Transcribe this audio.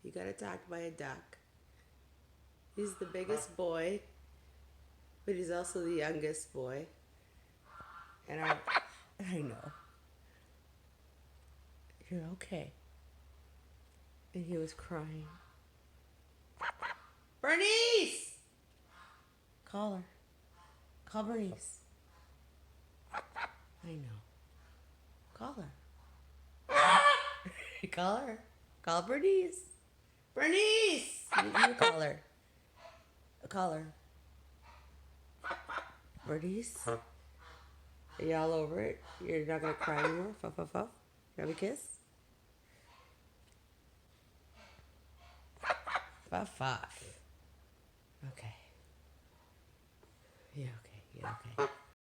You got attacked by a duck. He's the biggest boy, but he's also the youngest boy. And I know. You're okay. And he was crying. Bernice! Call her. Call Bernice. I know. Call her. Call her. Call Bernice. Bernice! You call her. Call her. Bernice? Are you all over it? You're not going to cry anymore? Fuff, fuff, fuff. You have a kiss? Fuff, fuff. Okay. Yeah, okay. Yeah, okay.